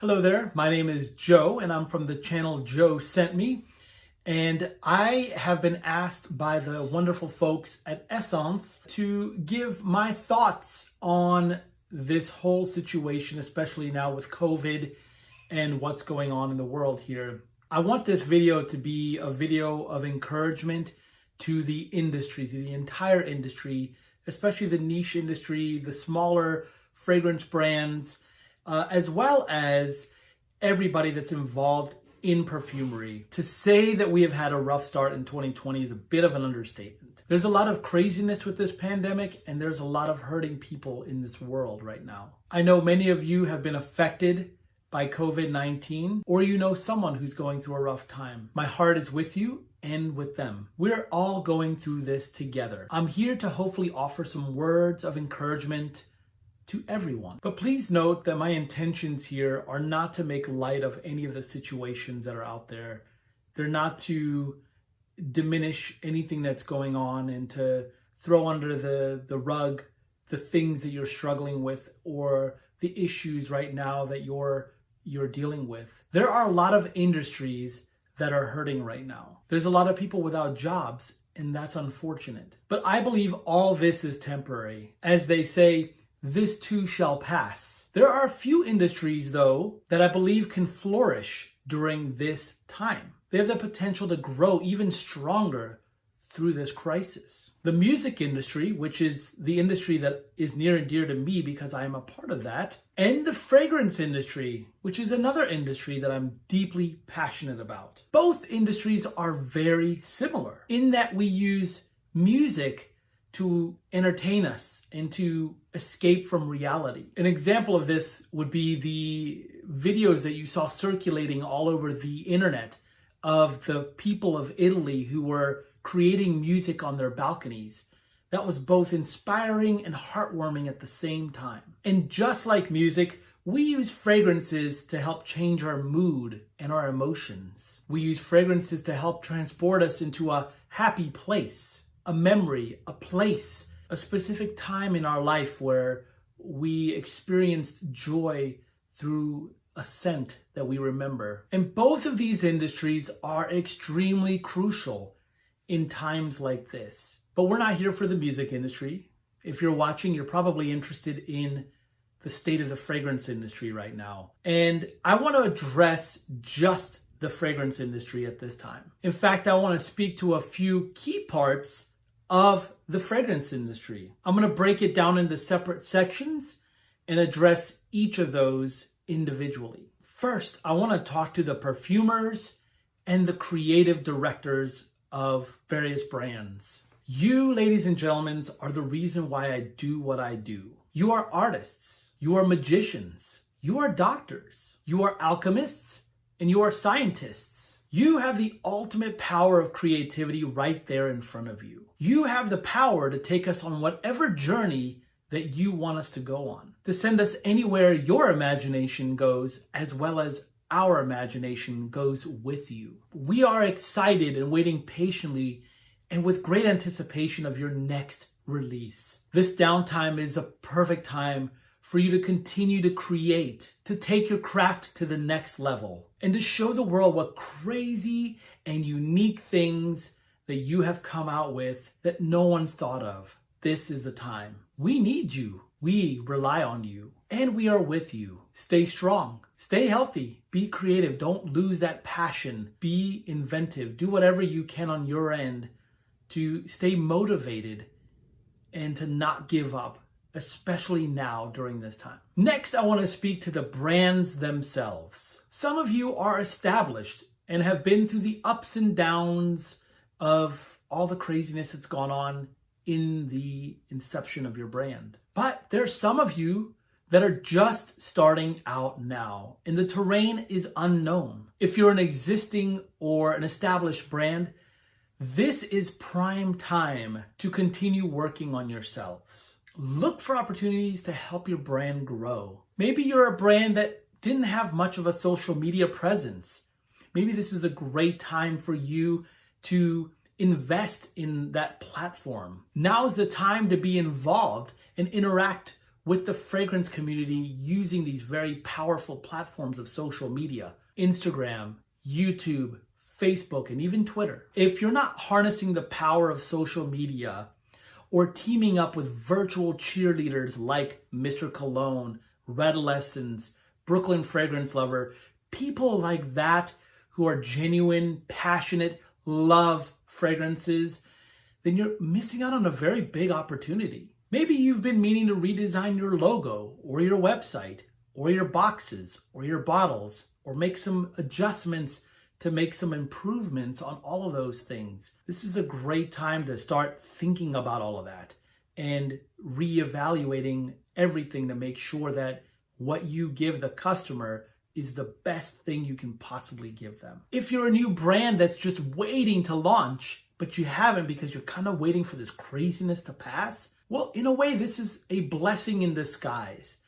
Hello there, my name is Joe and I'm from the channel JoeSCENTMe, and I have been asked by the wonderful folks at Esxence to give my thoughts on this whole situation, especially now with COVID and what's going on in the world here. I want this video to be a video of encouragement to the industry, to the entire industry, especially the niche industry, the smaller fragrance brands, as well as everybody that's involved in perfumery. To say that we have had a rough start in 2020 is a bit of an understatement. There's a lot of craziness with this pandemic, and there's a lot of hurting people in this world right now. I know many of you have been affected by COVID-19, or you know someone who's going through a rough time. My heart is with you and with them. We're all going through this together. I'm here to hopefully offer some words of encouragement to everyone. But please note that my intentions here are not to make light of any of the situations that are out there. They're not to diminish anything that's going on and to throw under the rug the things that you're struggling with or the issues right now that you're dealing with. There are a lot of industries that are hurting right now. There's a lot of people without jobs, and that's unfortunate. But I believe all this is temporary. As they say, this too shall pass. There are a few industries, though, that I believe can flourish during this time. They have the potential to grow even stronger through this crisis. The music industry, which is the industry that is near and dear to me because I am a part of that, and the fragrance industry, which is another industry that I'm deeply passionate about. Both industries are very similar in that we use music to entertain us and to escape from reality. An example of this would be the videos that you saw circulating all over the internet of the people of Italy who were creating music on their balconies. That was both inspiring and heartwarming at the same time. And just like music, we use fragrances to help change our mood and our emotions. We use fragrances to help transport us into a happy place, a memory, a place, a specific time in our life where we experienced joy through a scent that we remember. And both of these industries are extremely crucial in times like this. But we're not here for the music industry. If you're watching, you're probably interested in the state of the fragrance industry right now. And I want to address just the fragrance industry at this time. In fact, I want to speak to a few key parts of the fragrance industry. I'm going to break it down into separate sections and address each of those individually. First, I want to talk to the perfumers and the creative directors of various brands. You, ladies and gentlemen, are the reason why I do what I do. You are artists, you are magicians, you are doctors, you are alchemists, and you are scientists. You have the ultimate power of creativity right there in front of you. You have the power to take us on whatever journey that you want us to go on, to send us anywhere your imagination goes, as well as our imagination goes with you. We are excited and waiting patiently and with great anticipation of your next release. This downtime is a perfect time for you to continue to create, to take your craft to the next level, and to show the world what crazy and unique things that you have come out with that no one's thought of. This is the time. We need you. We rely on you, and we are with you. Stay strong, stay healthy, be creative. Don't lose that passion. Be inventive. Do whatever you can on your end to stay motivated and to not give up, especially now during this time. Next, I want to speak to the brands themselves. Some of you are established and have been through the ups and downs of all the craziness that's gone on in the inception of your brand. But there's some of you that are just starting out now, and the terrain is unknown. If you're an existing or an established brand, this is prime time to continue working on yourselves. Look for opportunities to help your brand grow. Maybe you're a brand that didn't have much of a social media presence. Maybe this is a great time for you to invest in that platform. Now's the time to be involved and interact with the fragrance community using these very powerful platforms of social media, Instagram, YouTube, Facebook, and even Twitter. If you're not harnessing the power of social media or teaming up with virtual cheerleaders like Mr. Cologne, Red Esxence, Brooklyn Fragrance Lover, people like that who are genuine, passionate, love fragrances, then you're missing out on a very big opportunity. Maybe you've been meaning to redesign your logo or your website or your boxes or your bottles or make some adjustments to make some improvements on all of those things. This is a great time to start thinking about all of that and reevaluating everything to make sure that what you give the customer is the best thing you can possibly give them. If you're a new brand that's just waiting to launch, but you haven't because you're kind of waiting for this craziness to pass, well, in a way, this is a blessing in disguise.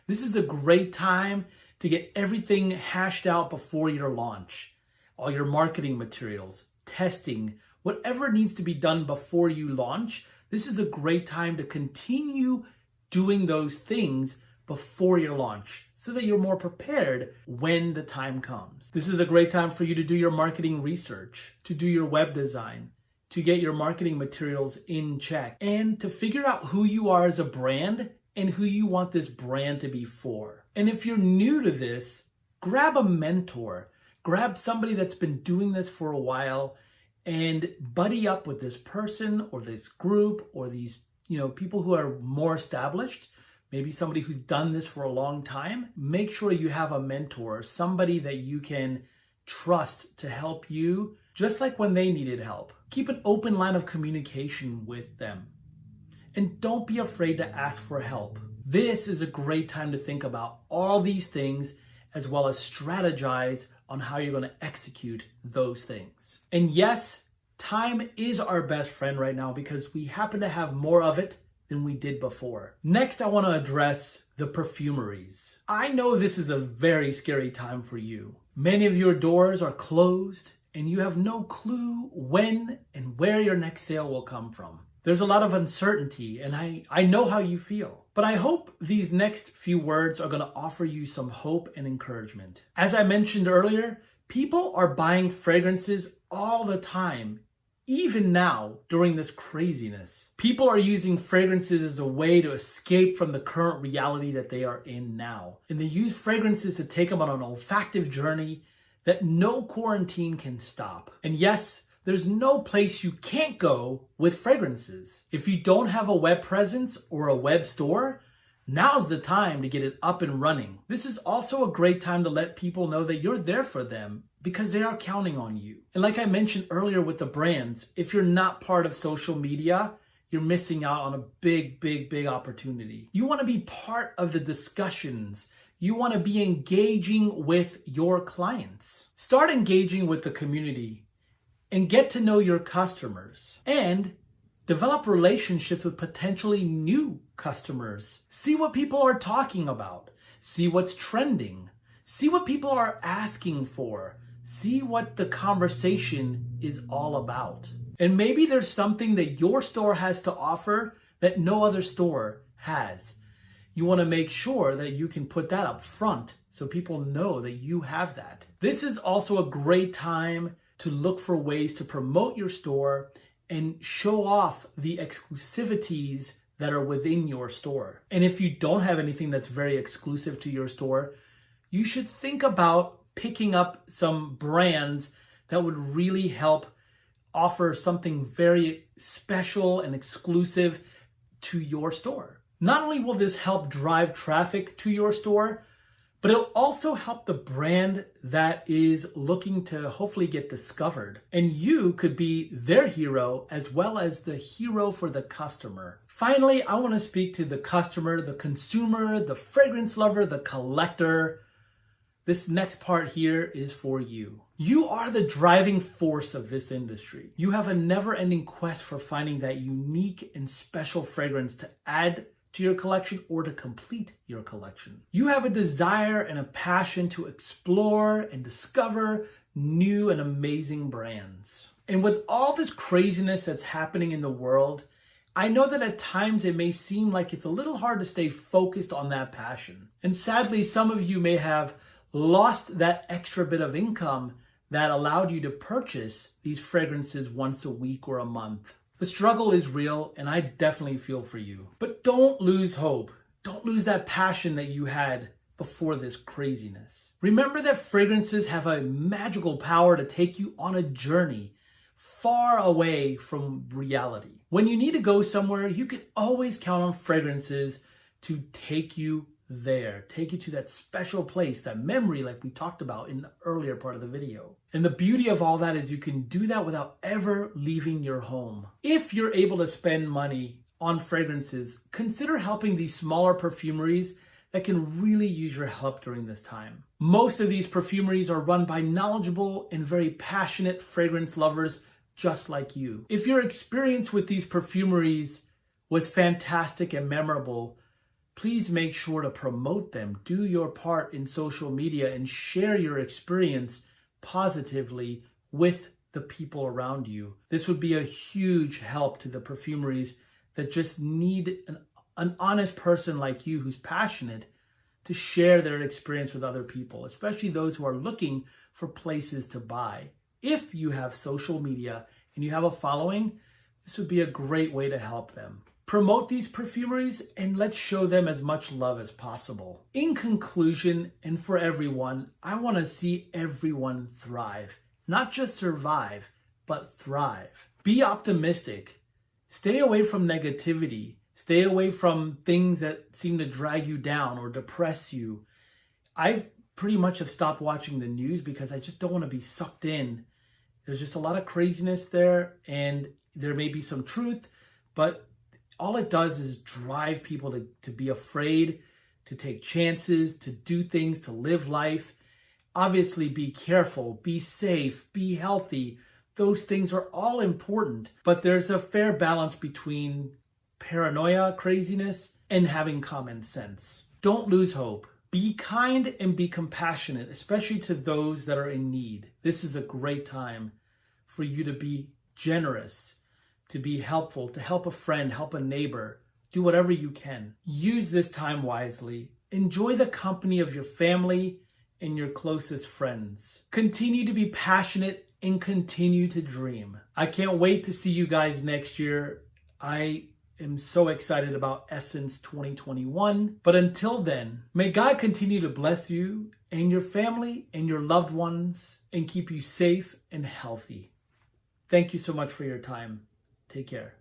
This is a great time to get everything hashed out before your launch. All your marketing materials, testing, whatever needs to be done before you launch, this is a great time to continue doing those things before your launch so that you're more prepared when the time comes. This is a great time for you to do your marketing research, to do your web design, to get your marketing materials in check, and to figure out who you are as a brand and who you want this brand to be for. And if you're new to this, grab a mentor, grab somebody that's been doing this for a while and buddy up with this person or this group or these, people who are more established, maybe somebody who's done this for a long time. Make sure you have a mentor, somebody that you can trust to help you, just like when they needed help. Keep an open line of communication with them. And don't be afraid to ask for help. This is a great time to think about all these things as well as strategize on how you're going to execute those things. And yes, time is our best friend right now because we happen to have more of it than we did before. Next, I want to address the perfumeries. I know this is a very scary time for you. Many of your doors are closed and you have no clue when and where your next sale will come from. There's a lot of uncertainty and I know how you feel. But I hope these next few words are going to offer you some hope and encouragement. As I mentioned earlier, people are buying fragrances all the time, even now during this craziness. People are using fragrances as a way to escape from the current reality that they are in now. And they use fragrances to take them on an olfactive journey that no quarantine can stop. And yes, there's no place you can't go with fragrances. If you don't have a web presence or a web store, now's the time to get it up and running. This is also a great time to let people know that you're there for them because they are counting on you. And like I mentioned earlier with the brands, if you're not part of social media, you're missing out on a big, big, big opportunity. You want to be part of the discussions. You want to be engaging with your clients. Start engaging with the community and get to know your customers and develop relationships with potentially new customers. See what people are talking about. See what's trending. See what people are asking for. See what the conversation is all about. And maybe there's something that your store has to offer that no other store has. You want to make sure that you can put that up front so people know that you have that. This is also a great time to look for ways to promote your store and show off the exclusivities that are within your store. And if you don't have anything that's very exclusive to your store, you should think about picking up some brands that would really help offer something very special and exclusive to your store. Not only will this help drive traffic to your store, but it'll also help the brand that is looking to hopefully get discovered. And you could be their hero as well as the hero for the customer. Finally, I want to speak to the customer, the consumer, the fragrance lover, the collector. This next part here is for you. You are the driving force of this industry. You have a never-ending quest for finding that unique and special fragrance to add to your collection or to complete your collection. You have a desire and a passion to explore and discover new and amazing brands. And with all this craziness that's happening in the world, I know that at times it may seem like it's a little hard to stay focused on that passion. And sadly, some of you may have lost that extra bit of income that allowed you to purchase these fragrances once a week or a month. The struggle is real, and I definitely feel for you. But don't lose hope. Don't lose that passion that you had before this craziness. Remember that fragrances have a magical power to take you on a journey far away from reality. When you need to go somewhere, you can always count on fragrances to take you there, take you to that special place, that memory like we talked about in the earlier part of the video. And the beauty of all that is you can do that without ever leaving your home. If you're able to spend money on fragrances, consider helping these smaller perfumeries that can really use your help during this time. Most of these perfumeries are run by knowledgeable and very passionate fragrance lovers just like you. If your experience with these perfumeries was fantastic and memorable, please make sure to promote them. Do your part in social media and share your experience positively with the people around you. This would be a huge help to the perfumeries that just need an honest person like you who's passionate to share their experience with other people, especially those who are looking for places to buy. If you have social media and you have a following, this would be a great way to help them. Promote these perfumeries and let's show them as much love as possible. In conclusion, and for everyone, I want to see everyone thrive. Not just survive, but thrive. Be optimistic. Stay away from negativity. Stay away from things that seem to drag you down or depress you. I pretty much have stopped watching the news because I just don't want to be sucked in. There's just a lot of craziness there, and there may be some truth, but all it does is drive people to be afraid, to take chances, to do things, to live life. Obviously, be careful, be safe, be healthy. Those things are all important, but there's a fair balance between paranoia, craziness, and having common sense. Don't lose hope. Be kind and be compassionate, especially to those that are in need. This is a great time for you to be generous, to be helpful, to help a friend, help a neighbor. Do whatever you can. Use this time wisely. Enjoy the company of your family and your closest friends. Continue to be passionate and continue to dream. I can't wait to see you guys next year. I am so excited about Esxence 2021. But until then, may God continue to bless you and your family and your loved ones and keep you safe and healthy. Thank you so much for your time. Take care.